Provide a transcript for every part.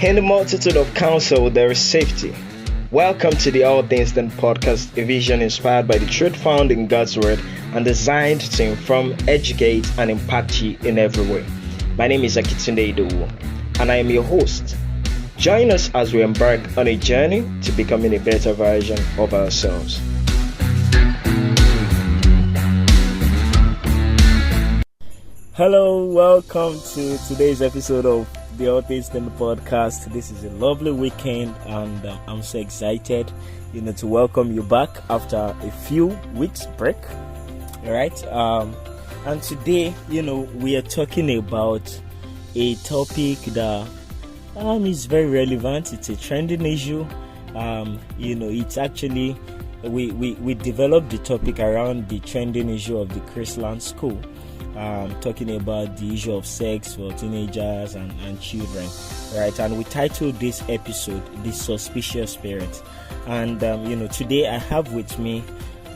In the multitude of counsel, there is safety. Welcome to the All Things Done podcast, a vision inspired by the truth found in God's Word and designed to inform, educate, and impact you in every way. My name is Akintunde and I am your host. Join us as we embark on a journey to becoming a better version of ourselves. Hello, welcome to today's episode of the All Things Done podcast. This is a lovely weekend and I'm so excited, to welcome you back after a few weeks break. All right. And today, we are talking about a topic that is very relevant. It's a trending issue. It's actually, we developed the topic around the trending issue of the Christian school. Talking about the issue of sex for teenagers and children, right? And we titled this episode "The Suspicious Parent." And today I have with me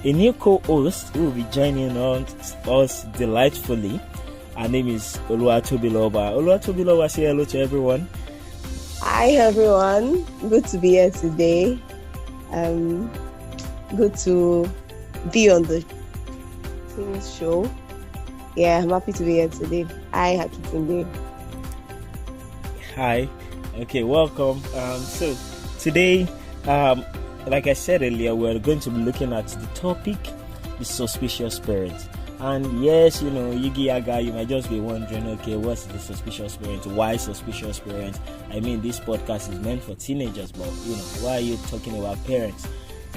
a new co-host who will be joining us delightfully. Her name is Tobiloba. Tobiloba, say hello to everyone. Hi everyone, good to be here today. Good to be on the team's show. Yeah, I'm happy to be here today. Hi, Akintunde. Hi. Okay, welcome. So today, like I said earlier, we're going to be looking at the topic, the suspicious parent. And yes, Yugi Yaga, you might just be wondering, okay, what's the suspicious parent? Why suspicious parent? I mean, this podcast is meant for teenagers, but why are you talking about parents?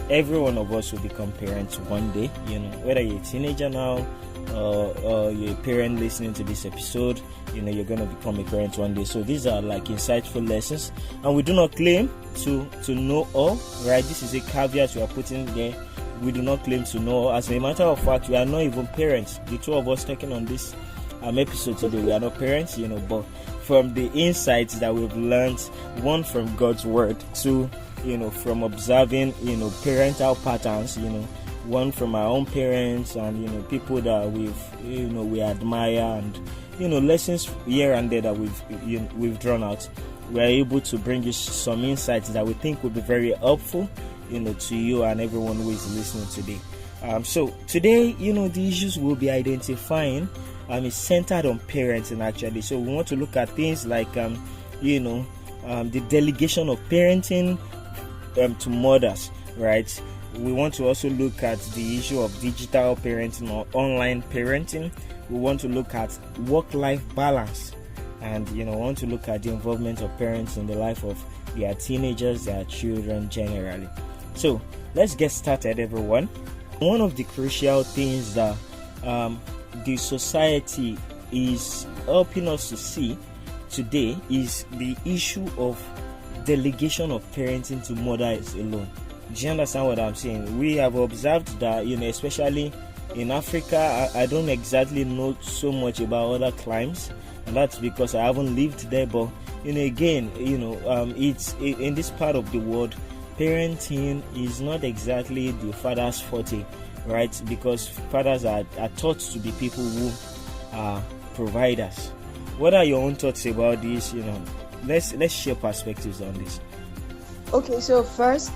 Every one of us will become parents one day, whether you're a teenager now or you're a parent listening to this episode, you're going to become a parent one day. So these are like insightful lessons, and we do not claim to know all, right? This is a caveat we are putting there. We do not claim to know all. As a matter of fact, we are not even parents. The two of us talking on this episode today, we are not parents, but from the insights that we've learned, one from God's word, two, from observing, parental patterns, one from our own parents and people that we admire, and lessons here and there that we've drawn out. We are able to bring you some insights that we think will be very helpful to you and everyone who is listening today. So today, the issues we'll be identifying is centered on parenting actually. So we want to look at things like the delegation of parenting to mothers, right? We want to also look at the issue of digital parenting or online parenting. We want to look at work-life balance, and want to look at the involvement of parents in the life of their teenagers, their children generally. So let's get started, everyone. One of the crucial things that the society is helping us to see today is the issue of delegation of parenting to mothers alone. Do you understand what I'm saying? We have observed that, especially in Africa, I don't exactly know so much about other climes, and that's because I haven't lived there. But it's in this part of the world, parenting is not exactly the father's forte, right? Because fathers are taught to be people who are providers. What are your own thoughts about this? Let's share perspectives on this. Okay, so first,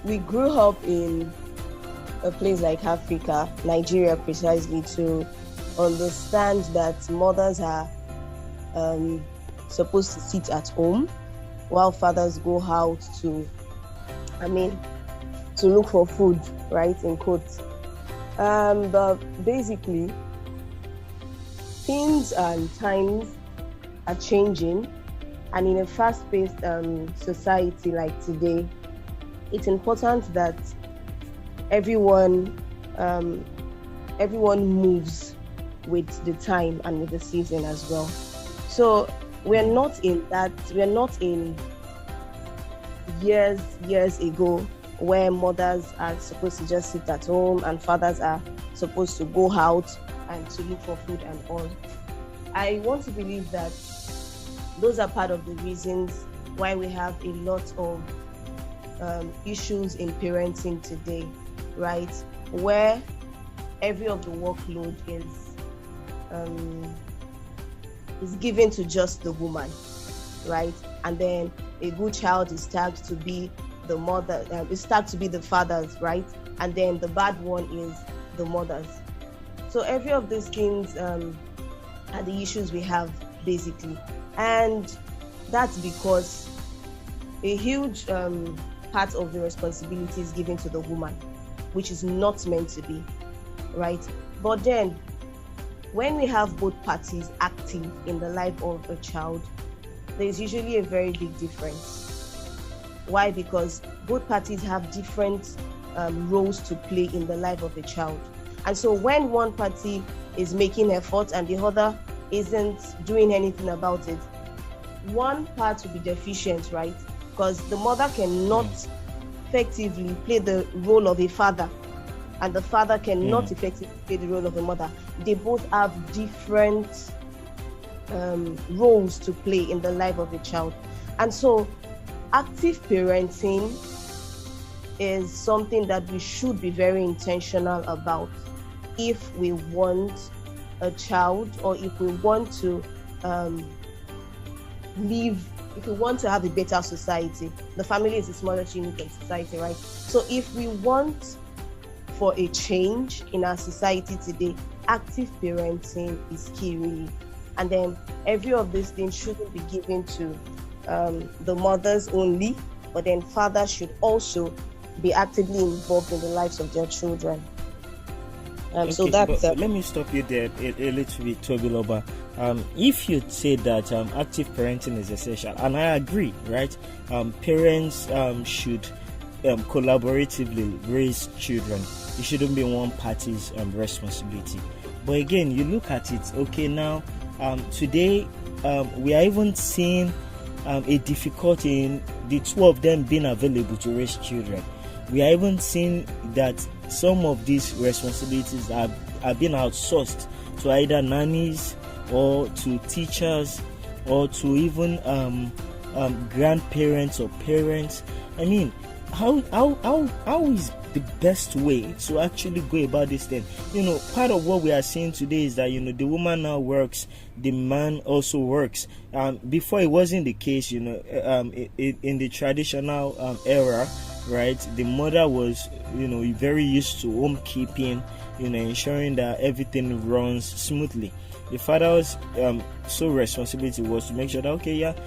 we grew up in a place like Africa, Nigeria precisely, to understand that mothers are supposed to sit at home while fathers go out to look for food, right, in quotes. But basically, things and times are changing, and in a fast-paced society like today, it's important that everyone moves with the time and with the season as well. So we're not in years ago where mothers are supposed to just sit at home and fathers are supposed to go out and to look for food and all. I want to believe that those are part of the reasons why we have a lot of issues in parenting today, right? Where every of the workload is given to just the woman, right? And then a good child is tagged to be the mother, is tagged to be the fathers, right? And then the bad one is the mothers. So every of these things are the issues we have basically, and that's because a huge part of the responsibility is given to the woman, which is not meant to be, right? But then when we have both parties active in the life of a child, there's usually a very big difference. Why? Because both parties have different roles to play in the life of a child. And so when one party is making effort and the other isn't doing anything about it, one part will be deficient, right? Because the mother cannot effectively play the role of a father, and the father cannot effectively play the role of a mother. They both have different roles to play in the life of a child. And so active parenting is something that we should be very intentional about if we want a child, or if we want to if we want to have a better society. The family is the smallest unit of society, right? So if we want for a change in our society today, active parenting is key, really. And then every of these things shouldn't be given to the mothers only, but then fathers should also be actively involved in the lives of their children. So that's let me stop you there a little bit, Tobiloba. If you say that active parenting is essential, and I agree, right? Parents should collaboratively raise children. It shouldn't be one party's responsibility. But again, you look at it, okay, now today we are even seeing a difficulty in the two of them being available to raise children. We are even seeing that some of these responsibilities are being outsourced to either nannies or to teachers or to even grandparents or parents. I mean, how is the best way to actually go about this thing? Part of what we are seeing today is that the woman now works, the man also works. Before it wasn't the case. In the traditional era, right, the mother was very used to home keeping, ensuring that everything runs smoothly. The father's sole responsibility was to make sure that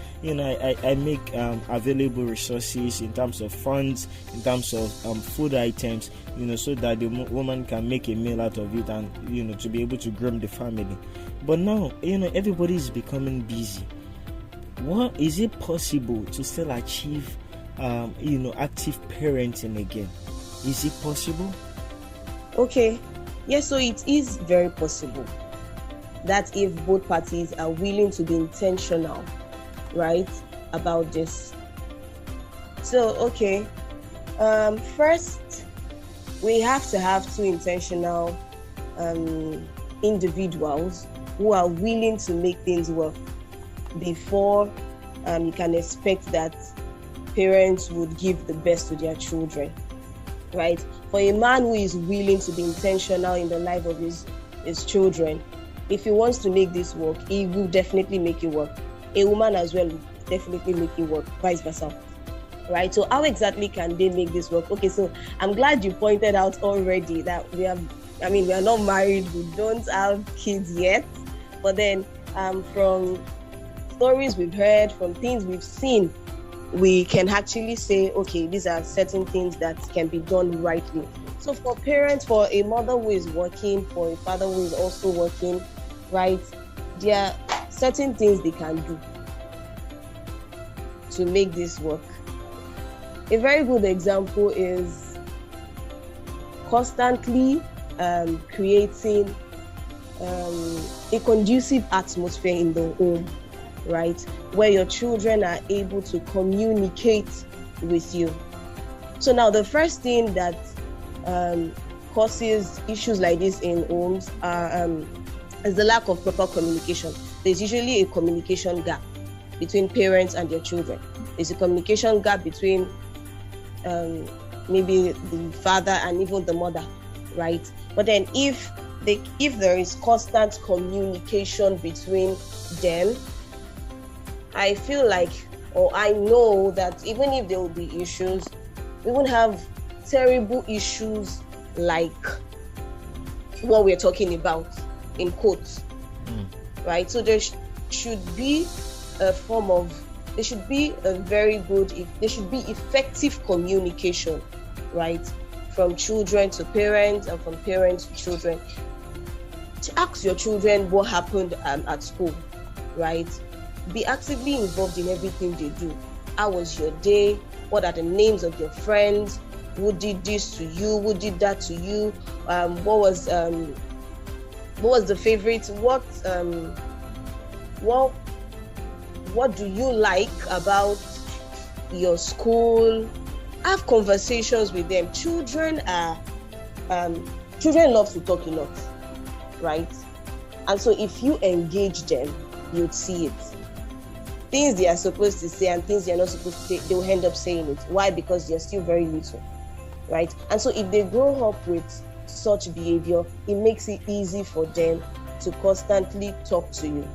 I make available resources in terms of funds, in terms of food items, so that the woman can make a meal out of it and to be able to groom the family. But now everybody is becoming busy. What is it possible to still achieve active parenting again? Is it possible? Okay, yes, so it is very possible. That if both parties are willing to be intentional, right, about this. So, okay, first, we have to have two intentional individuals who are willing to make things work before you can expect that parents would give the best to their children, right? For a man who is willing to be intentional in the life of his children, if he wants to make this work, he will definitely make it work. A woman as well will definitely make it work, vice versa, right? So how exactly can they make this work? Okay, so I'm glad you pointed out already that we are not married, we don't have kids yet, but then from stories we've heard, from things we've seen, we can actually say, okay, these are certain things that can be done rightly. So for parents, for a mother who is working, for a father who is also working, right, there are certain things they can do to make this work. A very good example is constantly creating a conducive atmosphere in the home, right, where your children are able to communicate with you. So now the first thing that causes issues like this in homes is the lack of proper communication. There's usually a communication gap between parents and their children. There's a communication gap between maybe the father and even the mother, right? But then if there is constant communication between them, I feel like, or I know that even if there will be issues, we won't have terrible issues like what we're talking about, in quotes, right? So there should be a form of, there should be a very good, there should be effective communication, right? From children to parents and from parents to children. To ask your children what happened at school, right? Be actively involved in everything they do. How was your day? What are the names of your friends? Who did this to you? Who did that to you? What was the favorite? What do you like about your school? Have conversations with them. Children love to talk a lot, right? And so if you engage them, you'd see it. Things they are supposed to say and things they are not supposed to say, they will end up saying it. Why? Because they're still very little, right? And so if they grow up with such behavior, it makes it easy for them to constantly talk to you.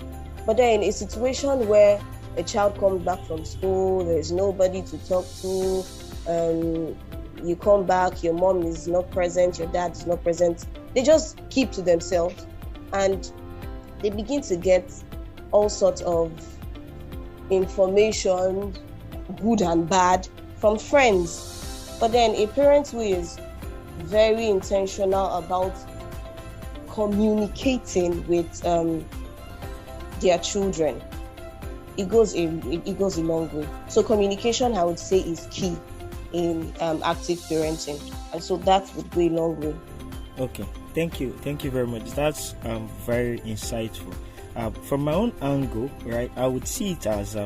But then in a situation where a child comes back from school, there's nobody to talk to, you come back, your mom is not present, your dad is not present, they just keep to themselves and they begin to get all sorts of information, good and bad, from friends. But then a parent who is very intentional about communicating with their children, it goes a long way. So communication, I would say, is key in active parenting, and so that would go a long way. Okay, thank you very much. That's very insightful. From my own angle, right, I would see it as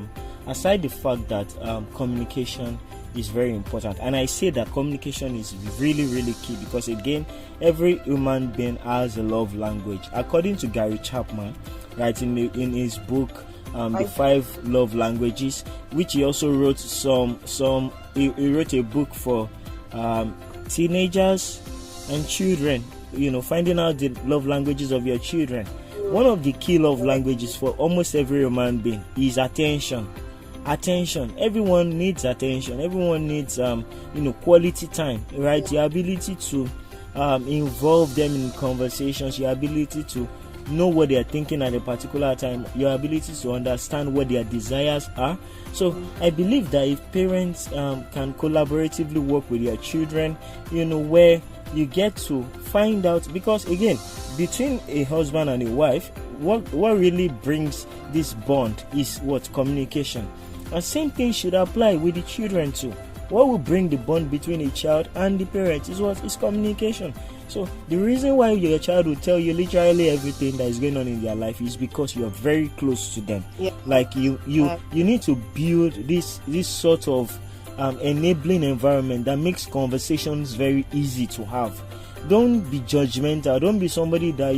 aside the fact that communication is very important, and I say that communication is really, really key because again, every human being has a love language. According to Gary Chapman, right, in his book The 5 Love Languages, which he also wrote he wrote a book for teenagers and children, finding out the love languages of your children. One of the key love languages for almost every human being is attention. Everyone needs attention. Everyone needs quality time, right? Your ability to involve them in conversations, your ability to know what they are thinking at a particular time, your ability to understand what their desires are. So I believe that if parents can collaboratively work with their children, where you get to find out, because again, between a husband and a wife, what really brings this bond is what? Communication. And same thing should apply with the children too. What will bring the bond between a child and the parent is what? Is communication. So the reason why your child will tell you literally everything that is going on in their life is because you are very close to them. Yeah. Like you need to build this sort of enabling environment that makes conversations very easy to have. Don't be judgmental. Don't be somebody that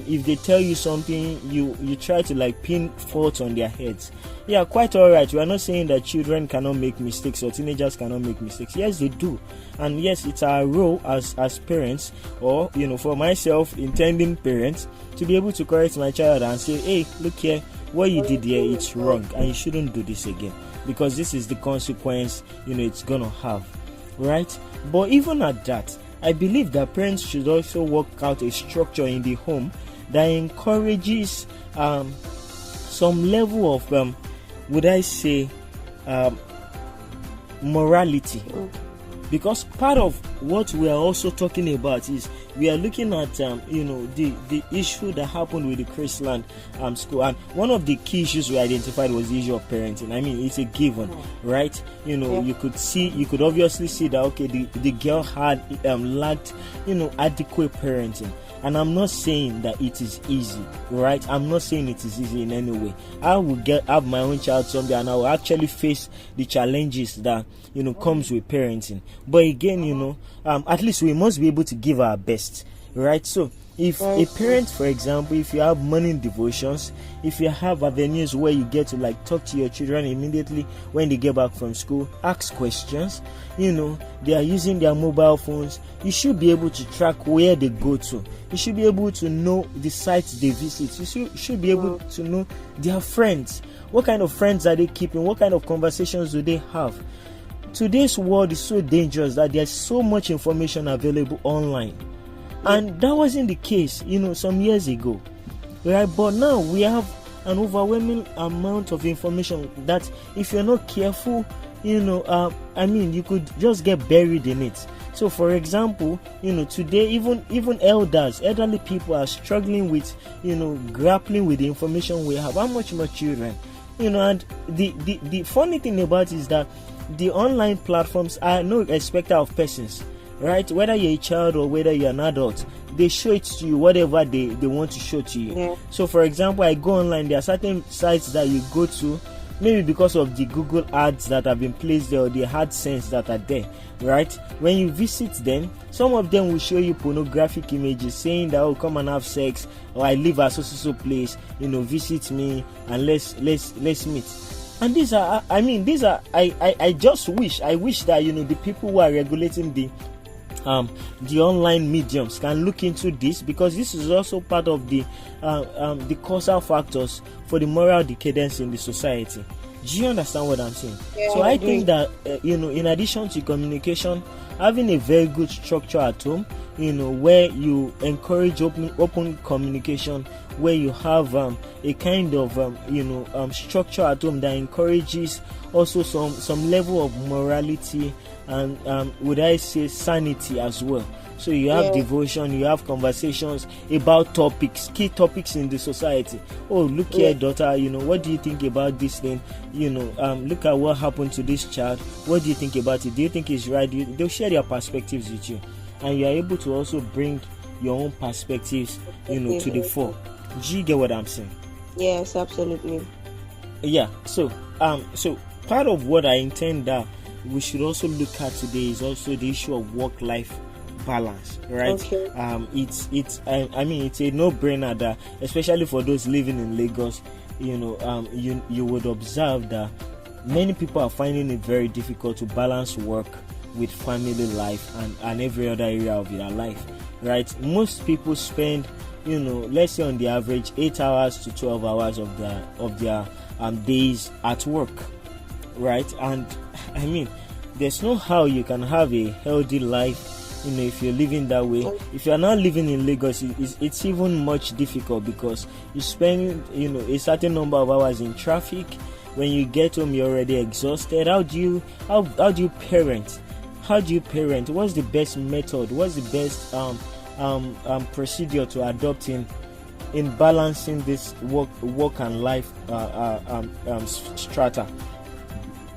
if they tell you something, you try to pin fault on their heads. Yeah, quite all right. We are not saying that children cannot make mistakes or teenagers cannot make mistakes. Yes, they do, and yes, it's our role as parents, or for myself, intending parents, to be able to correct my child and say, hey, look here, what you did here, it's wrong, and you shouldn't do this again, because this is the consequence it's gonna have, right? But even at that, I believe that parents should also work out a structure in the home that encourages some level of would I say morality, because part of what we are also talking about is we are looking at the issue that happened with the Chrisland school, and one of the key issues we identified was the issue of parenting. I mean, it's a given, right? You could obviously see that the girl had lacked adequate parenting. And I'm not saying that it is easy, right? I'm not saying it is easy in any way. I will have my own child someday, and I will actually face the challenges that comes with parenting. But again, at least we must be able to give our best, right? So if a parent, for example, if you have morning devotions, if you have avenues where you get to talk to your children immediately when they get back from school, ask questions, they are using their mobile phones, you should be able to track where they go to. You should be able to know the sites they visit. You should be able to know their friends. What kind of friends are they keeping? What kind of conversations do they have? Today's world is so dangerous that there's so much information available online. And that wasn't the case, some years ago. Right? But now we have an overwhelming amount of information that if you're not careful, you could just get buried in it. So for example, today even elderly people are struggling with, grappling with the information we have. How much more children? And the funny thing about it is that the online platforms are no respecter of persons, right? Whether you're a child or whether you're an adult, they show it to you whatever they want to show to you. Yeah. So for example, I go online, there are certain sites that you go to, maybe because of the Google ads that have been placed there or the AdSense that are there, right? When you visit them, some of them will show you pornographic images saying that, oh, come and have sex, or I live at so place, visit me and let's meet. And I just wish that the people who are regulating the online mediums can look into this, because this is also part of the causal factors for the moral decadence in the society. Do you understand what I'm saying? Yeah, so I think that in addition to communication, having a very good structure at home, where you encourage open communication, where you have a kind of structure at home that encourages also some level of morality and would I say sanity as well. So you have devotion, you have conversations about key topics in the society. Oh, look here, daughter, what do you think about this thing? Look at what happened to this child. What do you think about it? Do you think it's right? They'll share their perspectives with you, and you're able to also bring your own perspectives, to the fore. Do you get what I'm saying? Yes, absolutely. Yeah. So part of what I intend that we should also look at today is also the issue of work-life balance, right? Okay. It's a no-brainer that, especially for those living in Lagos, you would observe that many people are finding it very difficult to balance work with family life and every other area of their life, right? Most people spend, let's say on the average 8 hours to 12 hours of their days at work, right? And there's no how you can have a healthy life if you're living that way. If you're not living in Lagos, it's even much difficult, because you spend a certain number of hours in traffic. When you get home, you're already exhausted. How do you parent? What's the best method? What's the best procedure to adopt in balancing this work and life strata?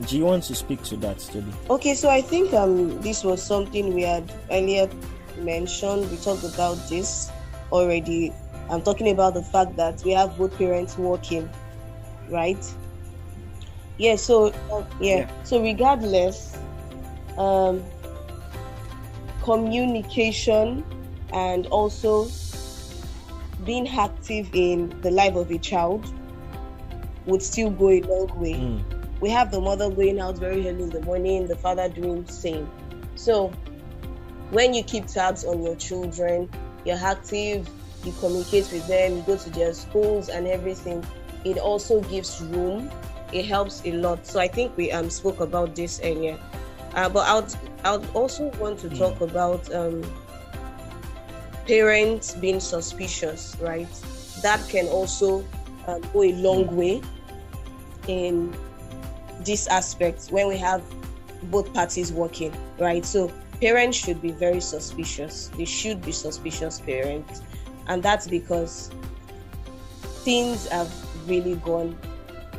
Do you want to speak to that, Toby? Okay, so I think this was something we had earlier mentioned. We talked about this already. I'm talking about the fact that we have both parents working, right? Yeah. So So regardless, communication and also being active in the life of a child would still go a long way. We have the mother going out very early in the morning, the father doing the same. So when you keep tabs on your children, you're active, you communicate with them, you go to their schools and everything, it also gives room. It helps a lot. So I think we spoke about this earlier. But I would also want to talk about parents being suspicious, right? That can also go a long way in this aspect when we have both parties working, right? So parents should be very suspicious. They should be suspicious parents. And that's because things have really gone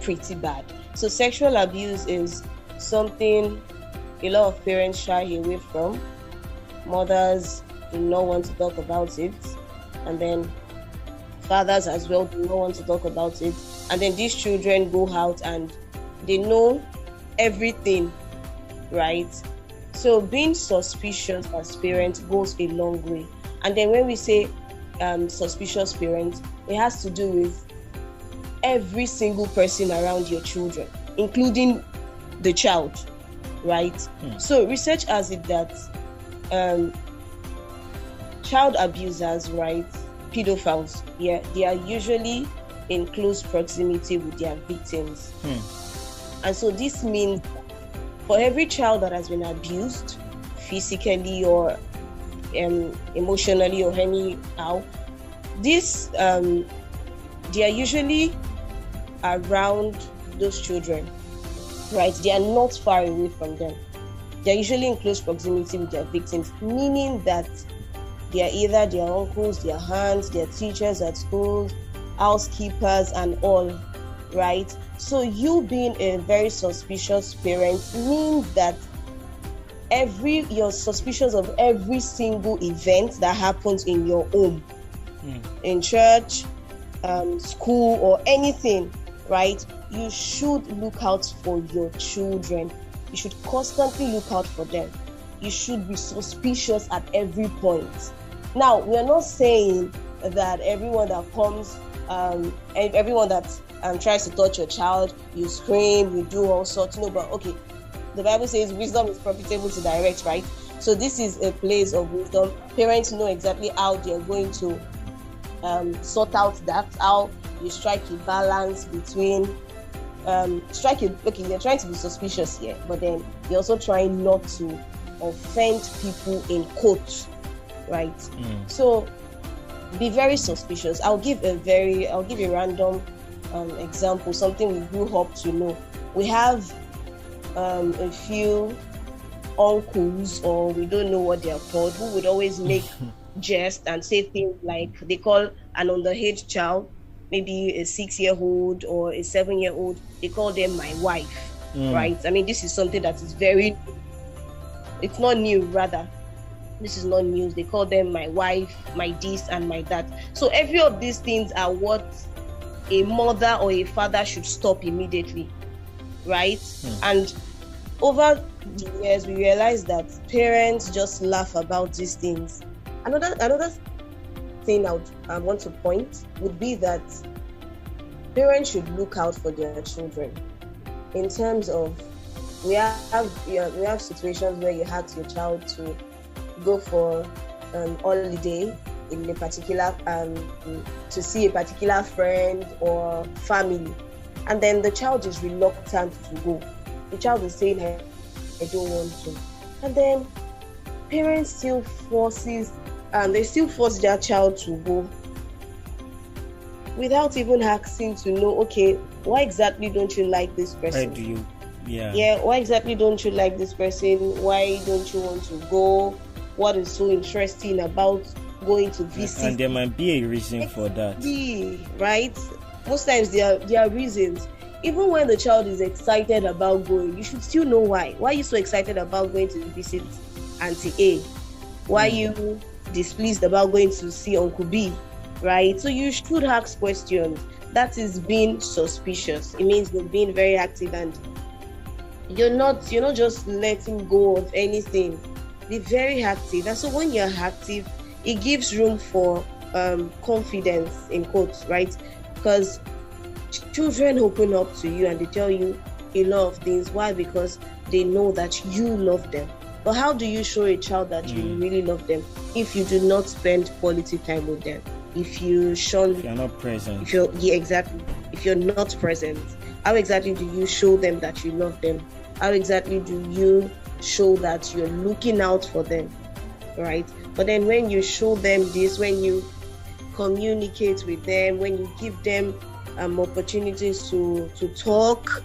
pretty bad. So sexual abuse is something a lot of parents shy away from. Mothers do not want to talk about it. And then fathers as well do not want to talk about it. And then these children go out and they know everything, right? So being suspicious as parents goes a long way. And then when we say suspicious parents, it has to do with every single person around your children, including the child, right? So research has it that child abusers, right, pedophiles, they are usually in close proximity with their victims. And so this means for every child that has been abused, physically or emotionally or anyhow, this they are usually around those children, right? They are not far away from them. They are usually in close proximity with their victims, meaning that they are either their uncles, their aunts, their teachers at schools, housekeepers, and all, right? So you being a very suspicious parent means that you're suspicious of every single event that happens in your home, in church, school, or anything, right? You should look out for your children. You should constantly look out for them. You should be suspicious at every point. Now, we are not saying that everyone that comes, everyone that tries to touch your child, you scream, you do all sorts. No, but okay, the Bible says wisdom is profitable to direct, right? So this is a place of wisdom. Parents know exactly how they're going to sort out that, how you strike a balance between they're trying to be suspicious here, but then they're also trying not to offend people in quotes, right? So be very suspicious. I'll give a random example, something we grew up to know. We have a few uncles, or we don't know what they are called, who would always make jest and say things like, they call an underage child, maybe a 6-year-old or a 7-year-old, they call them my wife, right? I mean, this is something that is it's not new, rather. This is not news. They call them my wife, my this, and my that. So every of these things are what a mother or a father should stop immediately, right? And over the years, we realize that parents just laugh about these things. Another thing I want to point would be that parents should look out for their children. In terms of, we have situations where you ask your child to go for holiday in a particular to see a particular friend or family, and then the child is reluctant to go. The child is saying, "Hey, I don't want to," and then parents still force their child to go without even asking to know, okay, why exactly don't you like this person? Why do you? Why exactly don't you like this person? Why don't you want to go? What is so interesting about going to visit? And there might be a reason for that. Right? Most times there are reasons. Even when the child is excited about going, you should still know why. Why are you so excited about going to visit Auntie A? Why are you displeased about going to see Uncle B? Right? So you should ask questions. That is being suspicious. It means you're being very active, and you're not just letting go of anything. Be very active. And so when you're active, it gives room for confidence, in quotes, right? Because children open up to you and they tell you a lot of things. Why? Because they know that you love them. But how do you show a child that you really love them if you do not spend quality time with them? If you're not present. If you're not present, how exactly do you show them that you love them? How exactly do you show that you're looking out for them, right? But then when you show them this, when you communicate with them, when you give them opportunities to talk,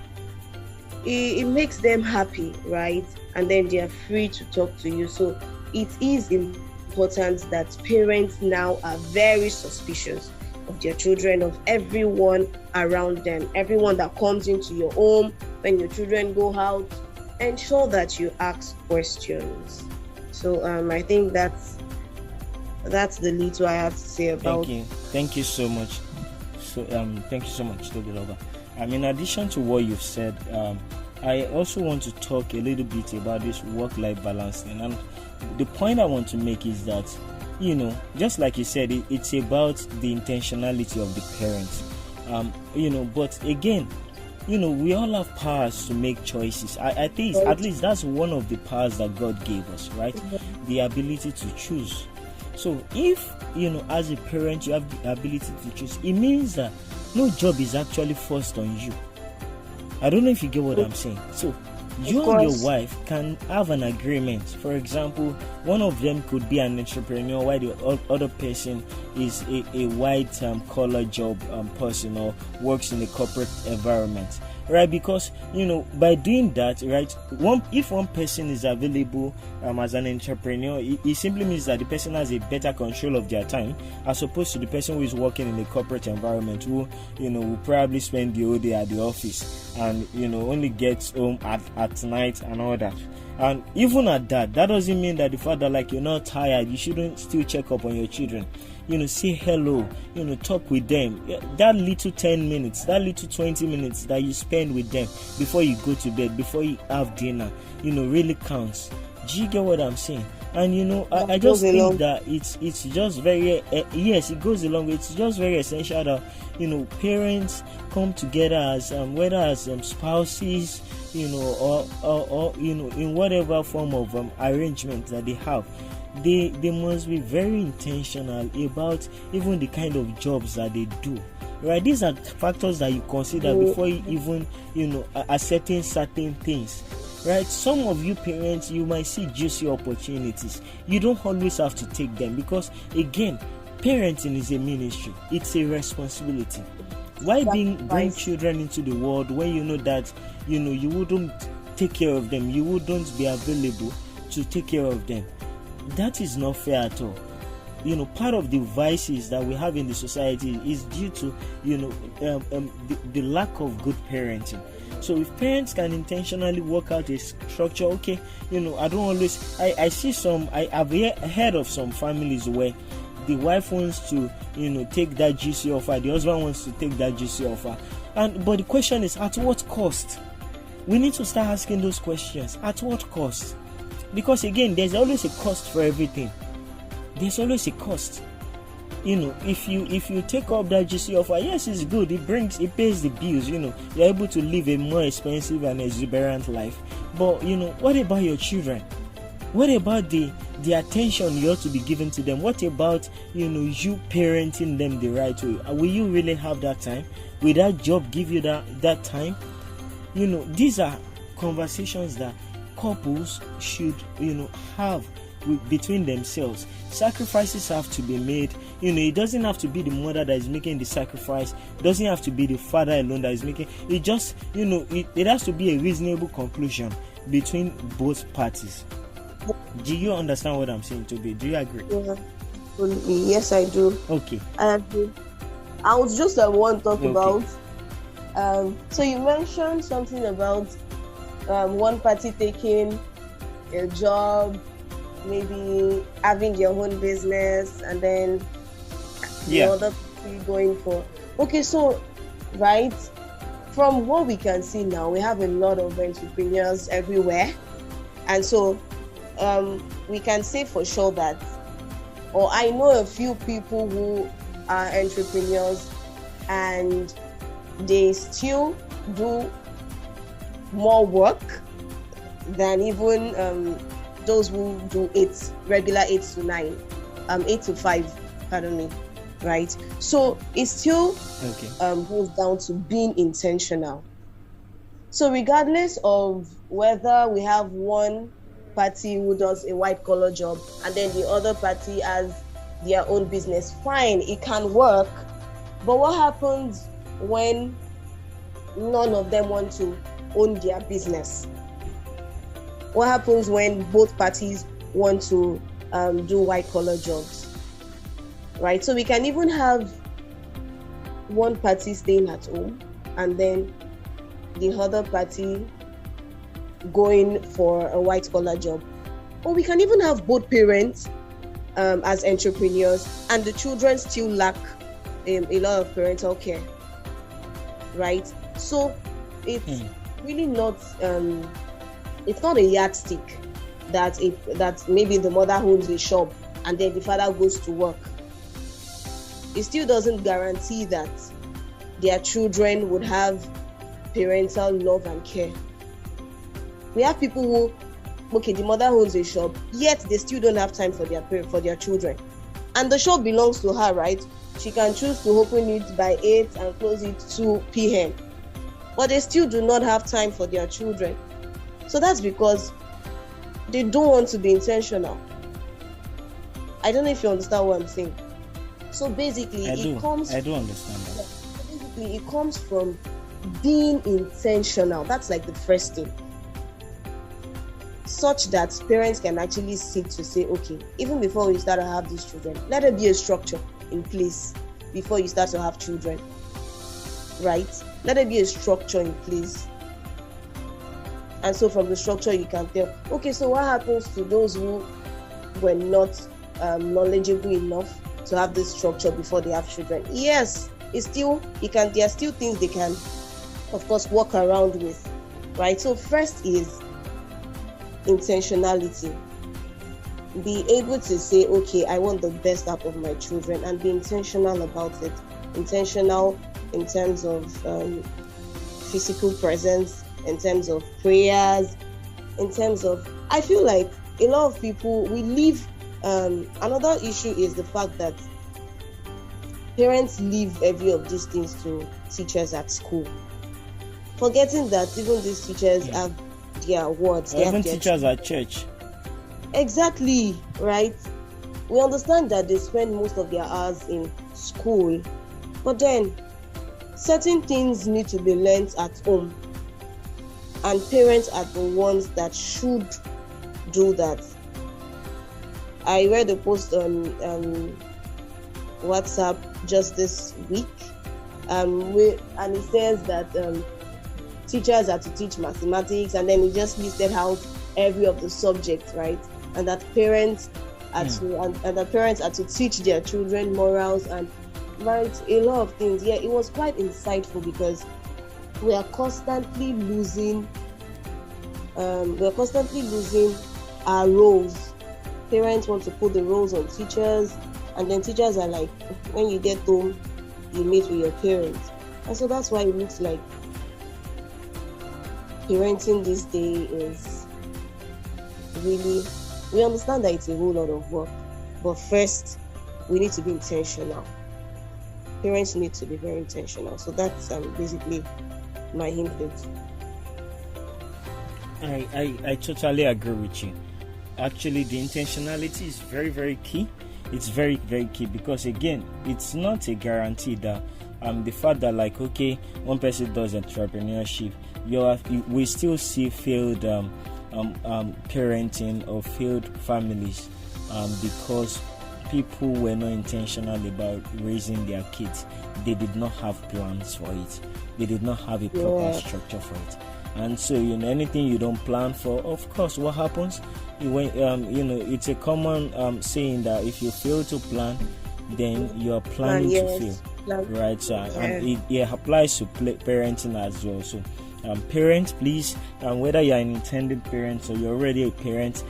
it makes them happy, right? And then they are free to talk to you. So it is important that parents now are very suspicious of their children, of everyone around them, everyone that comes into your home. When your children go out, ensure that you ask questions. So I think that's the little I have to say about. Thank you so much. Thank you so much, Tobiloba. In addition to what you've said, I also want to talk a little bit about this work-life balance thing. And the point I want to make is that, just like you said, it's about the intentionality of the parents. But again, we all have powers to make choices. I think at least that's one of the powers that God gave us, right? The ability to choose. So if, as a parent, you have the ability to choose, it means that, no job is actually forced on you. I don't know if you get what I'm saying. So you and your wife can have an agreement. For example, one of them could be an entrepreneur while the other person is a white collar job person or works in a corporate environment, right? Because by doing that, right, if one person is available as an entrepreneur, it simply means that the person has a better control of their time as opposed to the person who is working in a corporate environment, who will probably spend the whole day at the office and only gets home at night and all that. And even at that doesn't mean that the fact that, like, you're not tired, you shouldn't still check up on your children. Say hello, talk with them. That little 10 minutes, that little 20 minutes that you spend with them before you go to bed, before you have dinner, really counts. Do you get what I'm saying? And I just think that it's just very yes, it goes along. It's just very essential that parents come together as whether as spouses, or in whatever form of arrangement that they have. They must be very intentional about even the kind of jobs that they do. Right, these are factors that you consider before you even accepting certain things. Right, some of you parents, you might see juicy opportunities. You don't always have to take them, because again, parenting is a ministry. It's a responsibility. Why bring children into the world when you know that you wouldn't take care of them, you wouldn't be available to take care of them? That is not fair at all. Part of the vices that we have in the society is due to the lack of good parenting. So if parents can intentionally work out a structure, okay, I don't always, I see some, I've heard of some families where the wife wants to take that juicy offer, the husband wants to take that juicy offer, but the question is, at what cost? We need to start asking those questions. At what cost? Because again, there's always a cost for everything. There's always a cost. If you take up that juicy offer, yes, it's good. It pays the bills. You're able to live a more expensive and exuberant life. But what about your children? What about the attention you ought to be given to them? What about you parenting them the right way? Will you really have that time? Will that job give you that time? These are conversations that couples should have between themselves. Sacrifices have to be made. It doesn't have to be the mother that is making the sacrifice. It doesn't have to be the father alone that is making it. Just it has to be a reasonable conclusion between both parties. Do you understand what I'm saying, Toby? Do you agree? Yeah. Yes, I do. Okay. I agree. I was just want to talk about. So you mentioned something about one party taking a job, maybe having their own business, and then the other party going for. Okay, so right, from what we can see now, we have a lot of entrepreneurs everywhere, and so we can say for sure that, or I know a few people who are entrepreneurs and they still do more work than even those who do regular 8 to 9, 8 to 5, pardon me, right? So it still goes down to being intentional. So regardless of whether we have one party who does a white collar job and then the other party has their own business, fine, it can work. But what happens when none of them want to own their business? What happens when both parties want to do white collar jobs, right? So we can even have one party staying at home and then the other party going for a white collar job. Or we can even have both parents as entrepreneurs and the children still lack a lot of parental care, right? So it's really not it's not a yardstick that maybe the mother owns a shop and then the father goes to work. It still doesn't guarantee that their children would have parental love and care. We have people who, the mother owns a shop, yet they still don't have time for their children. and the show belongs to her, right? She can choose to open it by 8 and close it 2 p.m. But they still do not have time for their children. So that's because they don't want to be intentional. I don't know if you understand what I'm saying. So basically, I do understand that. Basically, it comes from being intentional. That's like the first thing. Such that parents can actually sit to say, okay, even before we start to have these children, let there be a structure in place before you start to have children, right? Let there be a structure in place. And so from the structure, you can tell, okay, so what happens to those who were not knowledgeable enough to have this structure before they have children? Yes, there are still things they can, of course, walk around with, right? So first is intentionality. Be able to say, okay, I want the best out of my children, and be intentional about it. Intentional in terms of physical presence, in terms of prayers, in terms of, I feel like a lot of people, we leave, another issue is the fact that parents leave every of these things to teachers at school, forgetting that even these teachers have their words. Even teachers at church. Exactly, right? We understand that they spend most of their hours in school, but then certain things need to be learned at home, and parents are the ones that should do that. I read a post on WhatsApp just this week, and it says that teachers are to teach mathematics, and then it just listed out every of the subjects, right? And that parents are to teach their children morals and right, a lot of things. Yeah, it was quite insightful because we are constantly losing our roles. Parents want to put the roles on teachers, and then teachers are like, when you get home, you meet with your parents. And so that's why it looks like parenting this day is really, we understand that it's a whole lot of work, but first we need to be intentional. Parents need to be very intentional. So that's basically my input. I totally agree with you. Actually, the intentionality is very, very key. It's very, very key because, again, it's not a guarantee that the fact that, like, okay, one person does entrepreneurship, we still see failed parenting or failed families because people were not intentional about raising their kids. They did not have plans for it. They did not have a proper structure for it. And so, anything you don't plan for, of course, what happens? It's a common saying that if you fail to plan, then you are planning to fail, right? So, and it applies to parenting as well. So, parents, please, whether you're an intended parent or you're already a parent,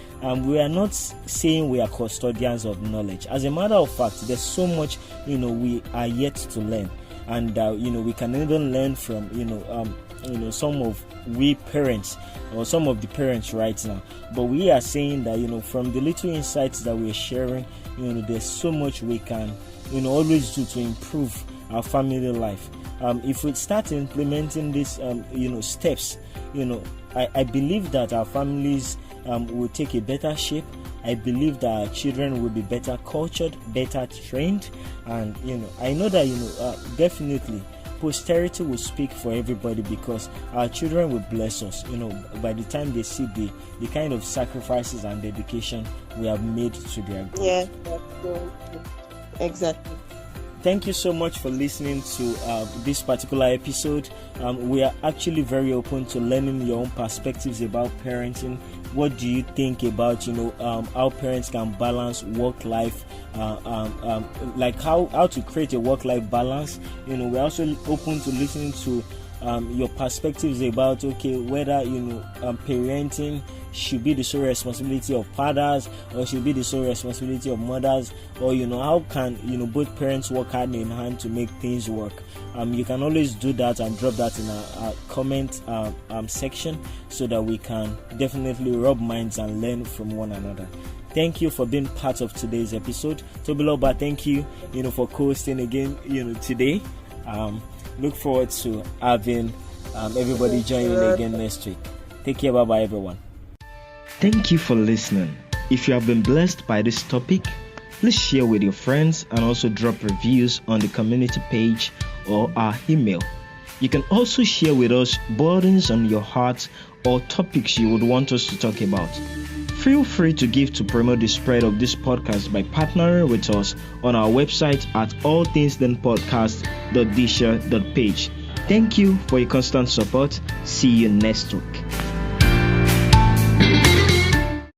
we are not saying we are custodians of knowledge. As a matter of fact, there's so much, we are yet to learn, and we can even learn from, some of we parents or some of the parents right now. But we are saying that, from the little insights that we're sharing, there's so much we can, always do to improve our family life. If we start implementing these, steps, I believe that our families will take a better shape. I believe that our children will be better cultured, better trained, and I know that definitely posterity will speak for everybody because our children will bless us. By the time they see the kind of sacrifices and dedication we have made to their growth. Yeah, exactly. Thank you so much for listening to this particular episode. We are actually very open to learning your own perspectives about parenting. What do you think about how parents can balance work-life, like how to create a work-life balance? We're also open to listening to your perspectives about whether parenting should be the sole responsibility of fathers or should be the sole responsibility of mothers, or how can both parents work hand in hand to make things work. You can always do that and drop that in our comment section so that we can definitely rub minds and learn from one another. Thank you for being part of today's episode. Tobiloba, thank you, for co-hosting again, today. Look forward to having everybody joining again next week. Take care. Bye-bye, everyone. Thank you for listening. If you have been blessed by this topic, please share with your friends and also drop reviews on the community page or our email. You can also share with us burdens on your heart or topics you would want us to talk about. Feel free to give to promote the spread of this podcast by partnering with us on our website at allthingsdenpodcast.disha.page. Thank you for your constant support. See you next week.